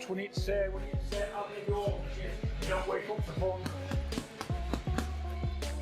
much we need to say. I'll leave you all. You don't wake up the phone.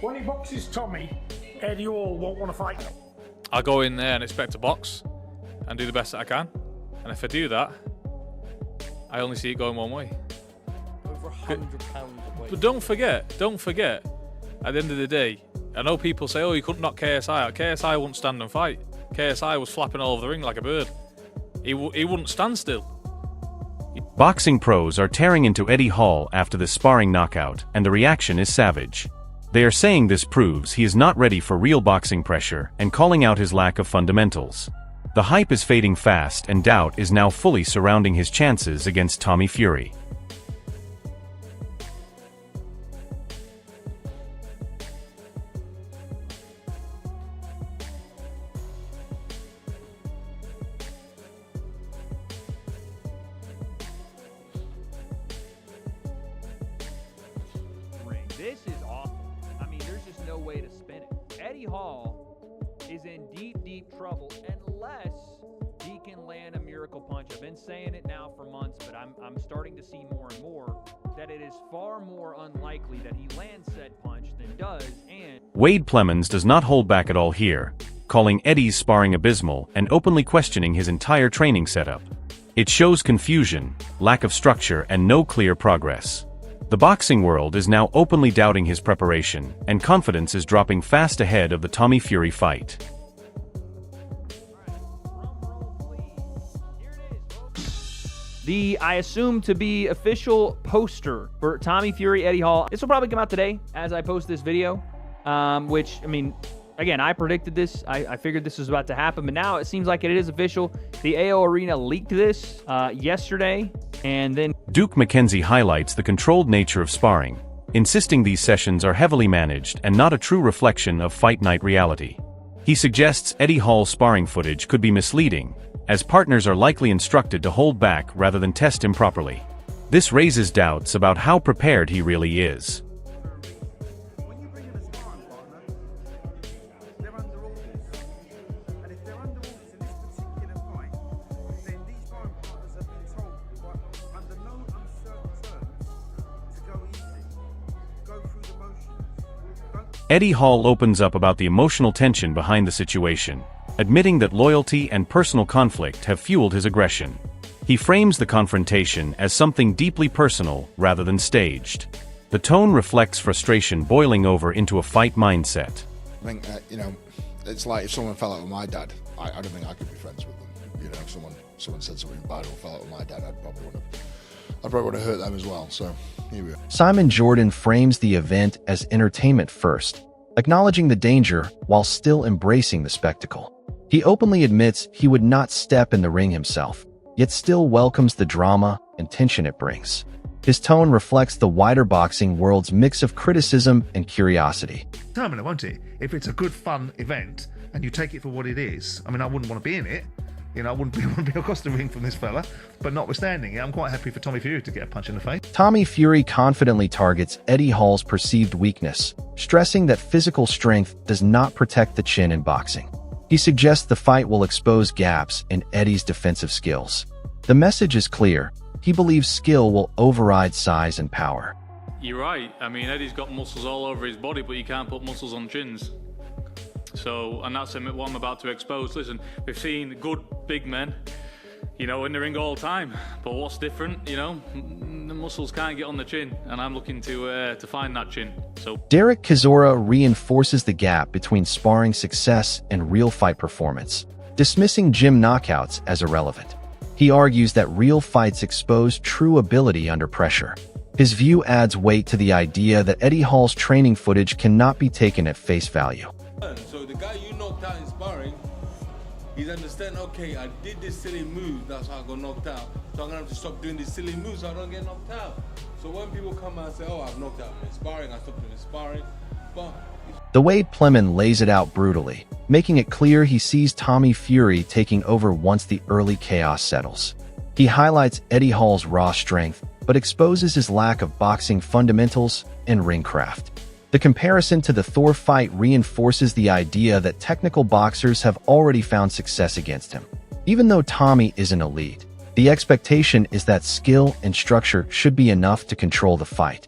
When he boxes Tommy, Eddie Hall won't want to fight. I'll go in there and expect to box and do the best that I can. And if I do that, I only see it going one way. Over 100 pounds of weight. But don't forget, at the end of the day, I know people say, oh, you couldn't knock KSI out. KSI wouldn't stand and fight. KSI was flapping all over the ring like a bird. He wouldn't stand still. Boxing pros are tearing into Eddie Hall after the sparring knockout, and the reaction is savage. They are saying this proves he is not ready for real boxing pressure and calling out his lack of fundamentals. The hype is fading fast and doubt is now fully surrounding his chances against Tommy Fury. This is awful. I mean, there's just no way to spin it. Eddie Hall is in deep, deep trouble unless he can land a miracle punch. I've been saying it now for months, but I'm starting to see more and more that it is far more unlikely that he lands said punch than does. And Wade Plemons does not hold back at all here, calling Eddie's sparring abysmal and openly questioning his entire training setup. It shows confusion, lack of structure, and no clear progress. The boxing world is now openly doubting his preparation, and confidence is dropping fast ahead of the Tommy Fury fight. the, I assume to be official poster for Tommy Fury, Eddie Hall. This will probably come out today as I post this video, which, I mean, again, I predicted this. I figured this was about to happen, but now it seems like it is official. The AO Arena leaked this yesterday, and then Duke McKenzie highlights the controlled nature of sparring, insisting these sessions are heavily managed and not a true reflection of fight night reality. He suggests Eddie Hall's sparring footage could be misleading, as partners are likely instructed to hold back rather than test him properly. This raises doubts about how prepared he really is. Eddie Hall opens up about the emotional tension behind the situation, admitting that loyalty and personal conflict have fueled his aggression. He frames the confrontation as something deeply personal rather than staged. The tone reflects frustration boiling over into a fight mindset. I think, it's like if someone fell out with my dad, I don't think I could be friends with them. You know, if someone said something bad or fell out with my dad, I'd probably want to hurt them as well. So here we are. Simon Jordan frames the event as entertainment first, acknowledging the danger while still embracing the spectacle. He openly admits he would not step in the ring himself, yet still welcomes the drama and tension it brings. His tone reflects the wider boxing world's mix of criticism and curiosity. Terminal, won't it? If it's a good, fun event and you take it for what it is, I mean, I wouldn't want to be in it. You know, I wouldn't want to be across the ring from this fella. But notwithstanding, I'm quite happy for Tommy Fury to get a punch in the face. Tommy Fury confidently targets Eddie Hall's perceived weakness, stressing that physical strength does not protect the chin in boxing. He suggests the fight will expose gaps in Eddie's defensive skills. The message is clear. He believes skill will override size and power. You're right. I mean, Eddie's got muscles all over his body, but you can't put muscles on chins. So, and that's what I'm about to expose. Listen, we've seen good big men, in the ring all the time. But what's different, the muscles can't get on the chin, and I'm looking to find that chin. So Derek Chisora reinforces the gap between sparring success and real fight performance, dismissing gym knockouts as irrelevant. He argues that real fights expose true ability under pressure. His view adds weight to the idea that Eddie Hall's training footage cannot be taken at face value. So the guy you knocked out in sparring, he's understanding, okay, I did this silly move, that's how I got knocked out. So I'm gonna have to stop doing these silly moves so I don't get knocked out. So when people come out and say, oh, I've knocked out in sparring, I stopped doing sparring, but... The Wade Plemons lays it out brutally, making it clear he sees Tommy Fury taking over once the early chaos settles. He highlights Eddie Hall's raw strength, but exposes his lack of boxing fundamentals and ring craft. The comparison to the Thor fight reinforces the idea that technical boxers have already found success against him. Even though Tommy is an elite, The expectation is that skill and structure should be enough to control the fight.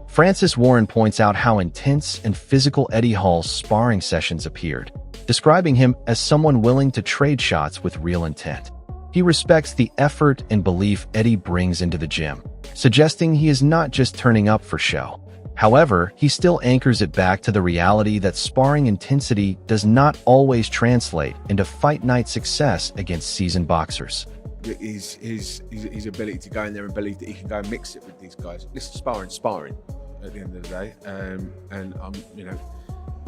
Francis Warren points out how intense and physical Eddie Hall's sparring sessions appeared, describing him as someone willing to trade shots with real intent. He respects the effort and belief Eddie brings into the gym, suggesting he is not just turning up for show. However, he still anchors it back to the reality that sparring intensity does not always translate into fight night success against seasoned boxers. His ability to go in there and believe that he can go and mix it with these guys. This is sparring at the end of the day,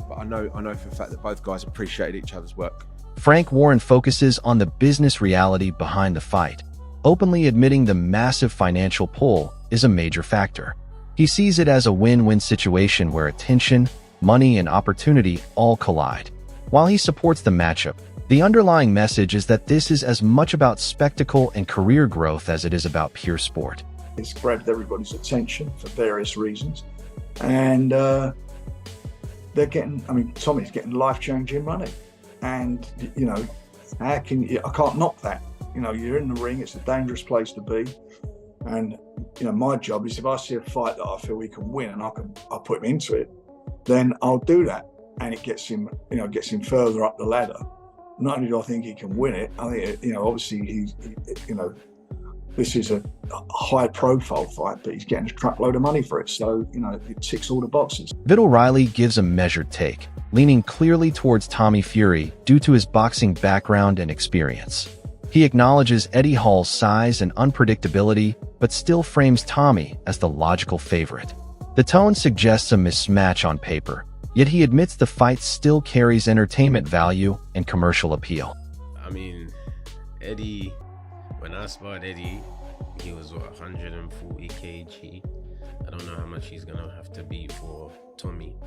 but I know for a fact that both guys appreciated each other's work. Frank Warren focuses on the business reality behind the fight, openly admitting the massive financial pull is a major factor. He sees it as a win-win situation where attention, money, and opportunity all collide. While he supports the matchup, the underlying message is that this is as much about spectacle and career growth as it is about pure sport. It's grabbed everybody's attention for various reasons, and they're getting. I mean, Tommy's getting life-changing money, and how can you? I can't knock that. You're in the ring. It's a dangerous place to be, and my job is if I see a fight that I feel he can win and I'll put him into it, then I'll do that, and it gets him further up the ladder. Not only do I think he can win it, I think obviously this is a high-profile fight, but he's getting a truckload of money for it. So, it ticks all the boxes. Vidal Riley gives a measured take, leaning clearly towards Tommy Fury due to his boxing background and experience. He acknowledges Eddie Hall's size and unpredictability, but still frames Tommy as the logical favorite. The tone suggests a mismatch on paper, yet he admits the fight still carries entertainment value and commercial appeal. I mean, Eddie, when I sparred Eddie, he was 140 kg. I don't know how much he's gonna have to be for Tommy,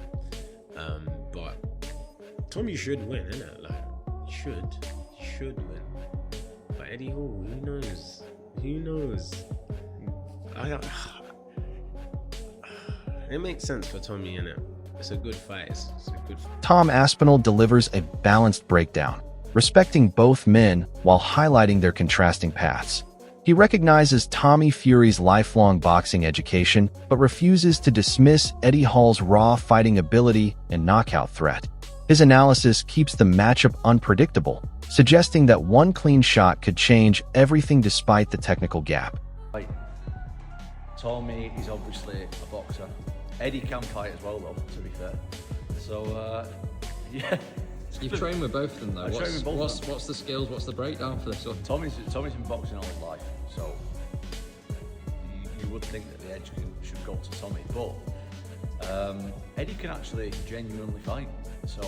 but Tommy should win, innit? Like, he should win. But Eddie Hall, who knows? It makes sense for Tommy, innit? It's a good fight. It's a good fight. Tom Aspinall delivers a balanced breakdown, respecting both men while highlighting their contrasting paths. He recognizes Tommy Fury's lifelong boxing education, but refuses to dismiss Eddie Hall's raw fighting ability and knockout threat. His analysis keeps the matchup unpredictable, suggesting that one clean shot could change everything despite the technical gap. Tommy is obviously a boxer. Eddie can fight as well, though, to be fair. So, yeah. You've trained with both of them, though. What's the skills? What's the breakdown for this one? Tommy's been boxing all his life, so you would think that the edge should go to Tommy, but Eddie can actually genuinely fight. So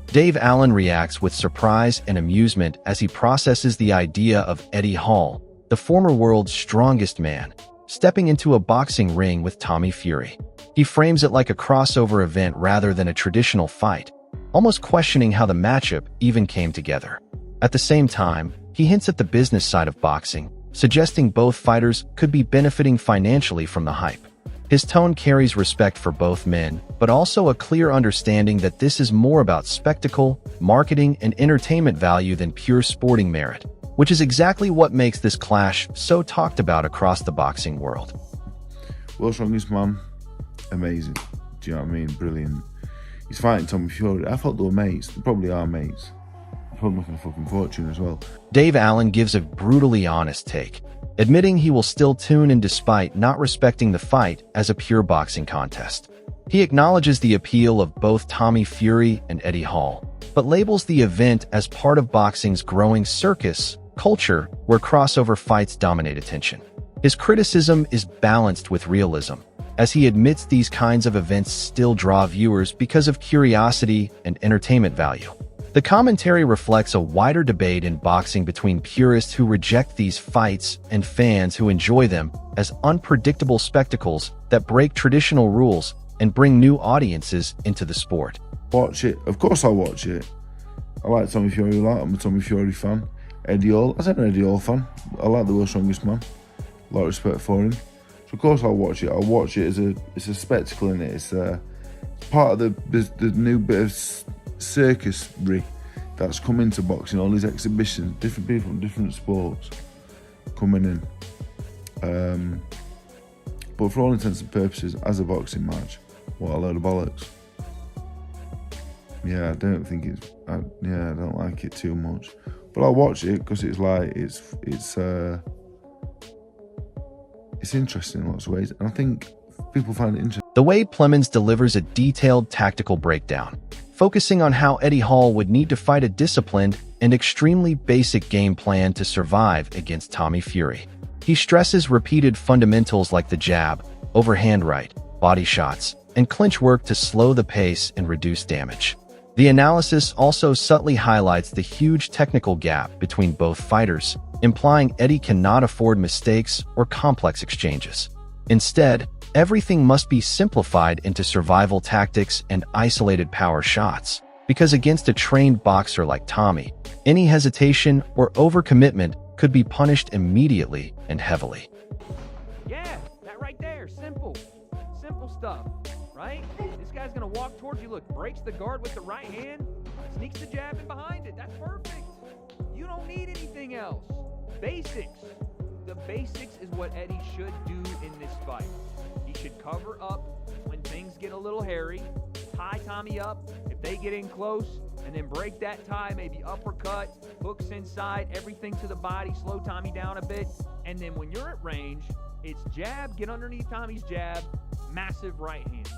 Dave Allen reacts with surprise and amusement as he processes the idea of Eddie Hall, the former world's strongest man, stepping into a boxing ring with Tommy Fury. He frames it like a crossover event rather than a traditional fight, almost questioning how the matchup even came together. At the same time, he hints at the business side of boxing, suggesting both fighters could be benefiting financially from the hype. His tone carries respect for both men, but also a clear understanding that this is more about spectacle, marketing, and entertainment value than pure sporting merit, which is exactly what makes this clash so talked about across the boxing world. World's strongest man, amazing. Do you know what I mean? Brilliant. He's fighting Tommy Fury. I thought they were mates. They probably are mates. They're probably making a fucking fortune as well. Dave Allen gives a brutally honest take, admitting he will still tune in despite not respecting the fight as a pure boxing contest. He acknowledges the appeal of both Tommy Fury and Eddie Hall, but labels the event as part of boxing's growing circus culture where crossover fights dominate attention. His criticism is balanced with realism, as he admits these kinds of events still draw viewers because of curiosity and entertainment value. The commentary reflects a wider debate in boxing between purists who reject these fights and fans who enjoy them as unpredictable spectacles that break traditional rules and bring new audiences into the sport. Watch it. Of course I'll watch it. I like Tommy Fury a lot. I'm a Tommy Fury fan. Eddie Hall. I said an Eddie Hall fan. I like the world's strongest man. A lot of respect for him. So of course I'll watch it. I'll watch it as it's a spectacle in it. It's part of the new bit of circusry that's come into boxing. All these exhibitions, different people from different sports coming in. But for all intents and purposes, as a boxing match, what a load of bollocks. Yeah, I don't think I don't like it too much. But I'll watch it because it's like it's interesting in lots of ways, and I think people find it interesting. The way Plemons delivers a detailed tactical breakdown, focusing on how Eddie Hall would need to fight a disciplined and extremely basic game plan to survive against Tommy Fury. He stresses repeated fundamentals like the jab, overhand right, body shots, and clinch work to slow the pace and reduce damage. The analysis also subtly highlights the huge technical gap between both fighters, implying Eddie cannot afford mistakes or complex exchanges. Instead, everything must be simplified into survival tactics and isolated power shots, because against a trained boxer like Tommy, any hesitation or overcommitment could be punished immediately and heavily. Yeah, that right there, simple stuff, right? This guy's gonna walk towards you, look, breaks the guard with the right hand, sneaks the jab in behind it. That's perfect. You don't need anything else. Basics. The basics is what Eddie should do in this fight. He should cover up when things get a little hairy, tie Tommy up if they get in close, and then break that tie, maybe uppercut, hooks inside, everything to the body, slow Tommy down a bit. And then when you're at range, it's jab, get underneath Tommy's jab, massive right hand.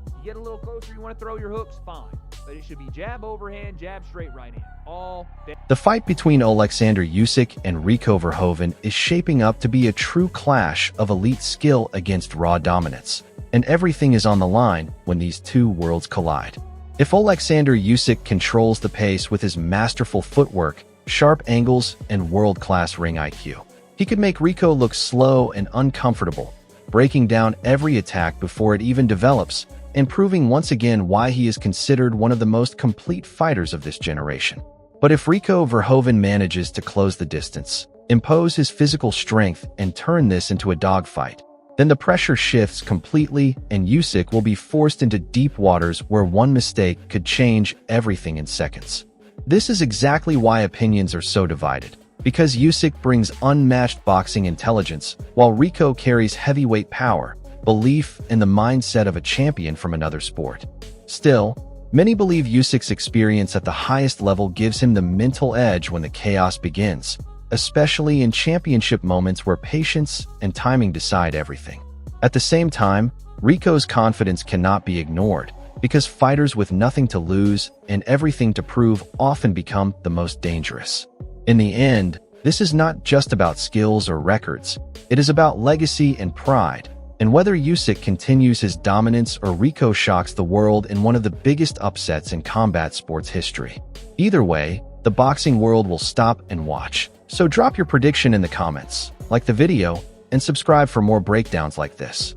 You get a little closer, you want to throw your hooks, fine. But it should be jab overhand, jab straight right hand. All day. The fight between Alexander Usyk and Rico Verhoeven is shaping up to be a true clash of elite skill against raw dominance. And everything is on the line when these two worlds collide. If Alexander Usyk controls the pace with his masterful footwork, sharp angles, and world-class ring IQ, he could make Rico look slow and uncomfortable, breaking down every attack before it even develops, and proving once again why he is considered one of the most complete fighters of this generation. But if Rico Verhoeven manages to close the distance, impose his physical strength, and turn this into a dogfight, then the pressure shifts completely and Usyk will be forced into deep waters where one mistake could change everything in seconds. This is exactly why opinions are so divided, because Usyk brings unmatched boxing intelligence, while Rico carries heavyweight power, belief, and the mindset of a champion from another sport. Still, many believe Usyk's experience at the highest level gives him the mental edge when the chaos begins, especially in championship moments where patience and timing decide everything. At the same time, Rico's confidence cannot be ignored, because fighters with nothing to lose and everything to prove often become the most dangerous. In the end, this is not just about skills or records, it is about legacy and pride, and whether Usyk continues his dominance or Rico shocks the world in one of the biggest upsets in combat sports history. Either way, the boxing world will stop and watch. So drop your prediction in the comments, like the video, and subscribe for more breakdowns like this.